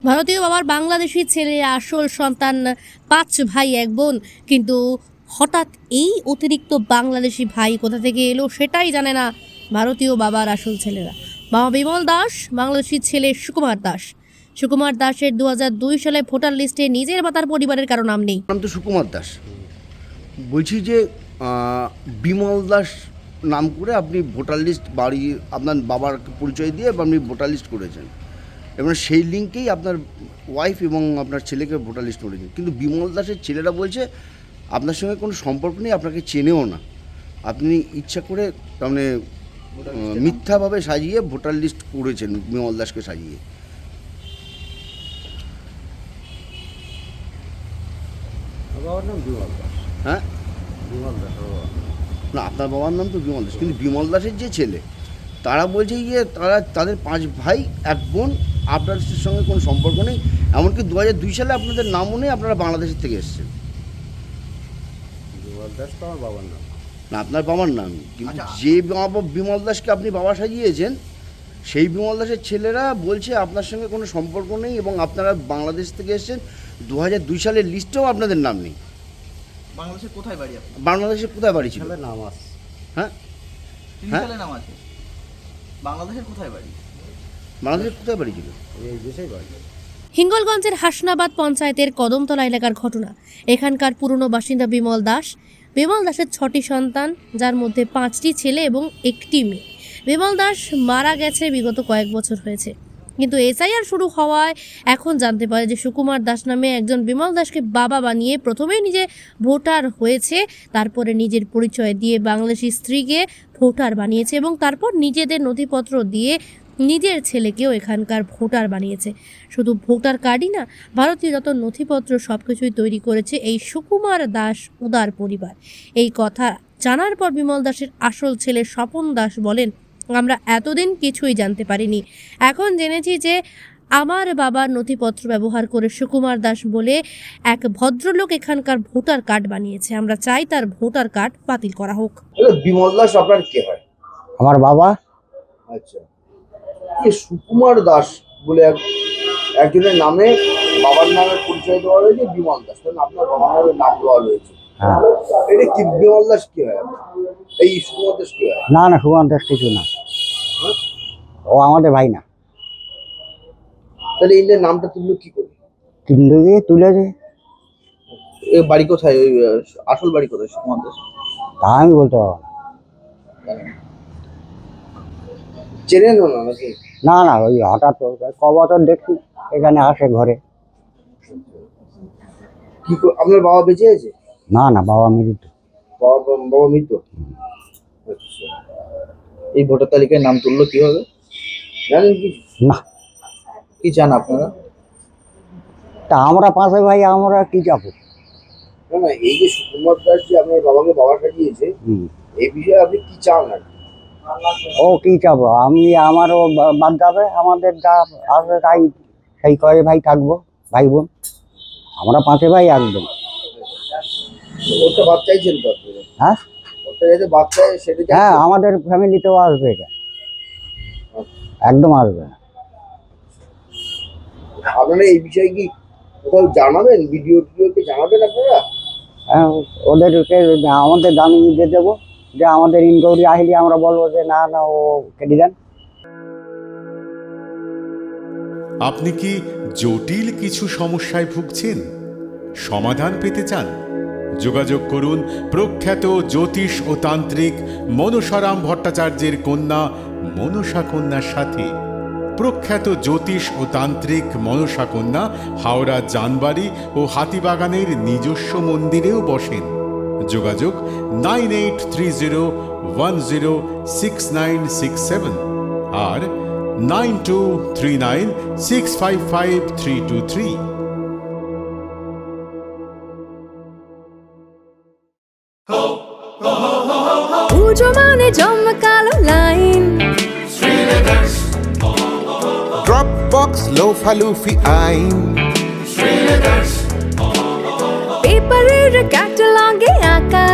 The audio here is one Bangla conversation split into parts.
ভারতীয় বাবার বাংলাদেশি ছেলে, আসল সন্তান, ৫ ভাই ১ বোন। কিন্তু হঠাৎ এই অতিরিক্ত বাংলাদেশি ভাই কোথা থেকে এলো সেটাই জানে না ভারতীয় বাবার আসল ছেলেরা। বাবা বিমল দাস, বাংলাদেশি ছেলে সুকুমার দাস। সুকুমার দাসের ২০০২ সালে ভোটার লিস্টে নিজের বা তার পরিবারের কারো নাম নেই। নাম তো সুকুমার দাস। বলছি যে বিমল দাস নাম করে আপনি ভোটার লিস্ট বাড়ি আপনার বাবার পরিচয় দিয়ে আপনি ভোটার লিস্ট করেছেন এবং সেই লিঙ্কেই আপনার ওয়াইফ এবং আপনার ছেলেকে ভোটার লিস্ট করেছেন। কিন্তু বিমল দাসের ছেলেরা বলছে আপনার সঙ্গে কোনো সম্পর্ক নেই, আপনাকে চেনেও না, আপনি ইচ্ছা করে তার মানে মিথ্যাভাবে সাজিয়ে ভোটার লিস্ট করেছেন বিমল দাসকে সাজিয়ে। বাবার নাম বিমল দাস। হ্যাঁ, বিমল দাস না, আপনার বাবার নাম তো বিমল দাস, কিন্তু বিমল দাসের যে ছেলে তারা বলছে যে তাদের ৫ ভাই ১ বোন, আপনাদের সঙ্গে কোনো সম্পর্ক নেই। এমনকি ২০০২ সালে আপনাদের নামও নেই, আপনারা বাংলাদেশের থেকে এসেছেন। বিমল দাস তো আমার বাবার নাম। না, আপনার বাবার নাম, কিন্তু যে বিমল দাসকে আপনি বাবা সাজিয়েছেন সেই বিমল দাসের ছেলেরা বলছে আপনার সঙ্গে কোনো সম্পর্ক নেই এবং আপনারা বাংলাদেশ থেকে এসেছেন। ২০০২ সালের লিস্টেও আপনাদের নাম নেই। বাংলাদেশের কোথায় বাড়ি আপনার? বাংলাদেশের কোথায় বাড়ি ছিল? নাম আছে। হ্যাঁ, তিন হ্যাঁ? সালে নাম আছে। বাংলাদেশের কোথায় বাড়ি? বাংলাদেশের কোথায় বাড়ি ছিল? এই দেশেই বাড়ি। হিঙ্গলগঞ্জের হাসনাবাদ পঞ্চায়েতের কদমতলা এলাকার ঘটনা। এখানকার পুরনো বাসিন্দা বিমল দাস। বিমল দাসের ৬টি সন্তান, যার মধ্যে ৫টি ছেলে এবং ১টি মেয়ে। বিমল দাস মারা গেছে বিগত কয়েক বছর হয়েছে, কিন্তু এসআইআর শুরু হওয়ায় এখন জানতে পারে যে সুকুমার দাস নামে একজন বিমল দাসকে বাবা বানিয়ে প্রথমেই নিজে ভোটার হয়েছে, তারপরে নিজের পরিচয় দিয়ে বাংলাদেশি স্ত্রীকে ভোটার বানিয়েছে এবং তারপর নিজেদের নথিপত্র দিয়ে নিজের ছেলেকেও এখানকার ভোটার বানিয়েছে। শুধু ভোটার কার্ডই না, ভারতীয় যত নথিপত্র সব কিছুই তৈরি করেছে এই সুকুমার দাস উদার পরিবার। এই কথা জানার পর বিমল দাসের আসল ছেলে স্বপন দাস বলেন, আমরা এতদিন কিছুই জানতে পারিনি, এখন জেনেছি যে আমার বাবার নথিপত্র ব্যবহার করে সুকুমার দাস বলে এক ভদ্রলোক এখানকার ভোটার কার্ড বানিয়েছে। আমরা চাই তার ভোটার কার্ড বাতিল করা হোক। বিমল দাস আপনার কে হয়? আমার বাবা। আচ্ছা, এই সুকুমার দাস বলে একজনের নামে বাবার নামে পরিচয় দেওয়া হয়েছে বিমল দাস, তাহলে আপনার বাবার নামে নাম দেওয়া রয়েছে। হ্যাঁ। এটা কি বিমল দাস কি হয়? এই সুকুমার দাস কি হয়? না না, সুকুমার দাস কিছু না, হ্যাঁ? ও আমাদের ভাই না। তাহলে এই নামটা তুললো কি করে? কিন্তু তুলেছে, এ বাড়ি কোথায়? ওই আসল বাড়ি কোথায় সুকুমার দাস? তা আমি বলতে পারবো না। চেনেন না নাকি? না না, ওই হঠাৎ ক বছর দেখছি এখানে আসে ঘরে। কি আপনার বাবা বেঁচে আছে? না না, বাবা মৃত। বাবা মৃত। আচ্ছা, এই ভোটার তালিকায় নাম তুললো কিভাবে? জানেন কি? না, কি জান আপনারা? তা আমরা ৫ ভাই, আমরা কি যাবো? না না, এই যে সুকুমার দাস যে আপনার বাবাকে বাবা সাজিয়েছে, এই বিষয়ে আপনি কি চান? আর ও কি চাবো, আমি আমারও বাদ যাবে, আমাদের যা আছে তাই সেই কয়ে ভাই থাকবো, ভাই বোন আমরা ৫ ভাই একদম। ওটা বাদ চাইছেন তো আপনারা? হ্যাঁ ওটা যাতে বাদ চাই সেটা হ্যাঁ, আমাদের ফ্যামিলিতেও আসবে, এটা একদম আসবে। আপনারা এই বিষয়ে কি কোথাও জানাবেন? ভিডিওকে জানাবেন আপনারা? হ্যাঁ, ওদেরকে আমাদের জানিয়ে দিয়ে দেবো যে আমাদের ইনকোয়ারি আসলে আমরা বলবো যে না না, ও কেটে দেন। আপনি কি জটিল কিছু সমস্যায় ভুগছেন? সমাধান পেতে চান? যোগাযোগ করুন প্রখ্যাত জ্যোতিষ ও তান্ত্রিক মনসারাম ভট্টাচার্যের কন্যা মনসা কন্যার সাথে। প্রখ্যাত জ্যোতিষ ও তান্ত্রিক মনসা কন্যা হাওড়া জানবাড়ি ও হাতিবাগানের নিজস্ব মন্দিরেও বসেন। যোগাযোগ 9830106967 আর 9239655323। পুজো মানে জমকালো লাইন, Dropbox লোফা লুফি আইন, পেপারের ক্যাটালগে আঁকা,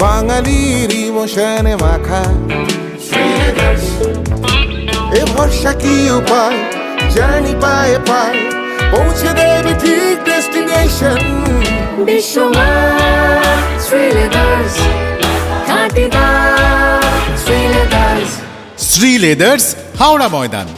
বাঙালির ইমোশনে মাখা, এ ভরসা কি উপায়, জার্নি পায়ে পায়ে পৌঁছে দেবে ঠিক ডেস্টিনেশন। বিশ্বমান শ্রীলেদার্স খাঁটি দাম শ্রীলেদার্স। শ্রী লেদার্স, হাওড়া ময়দান।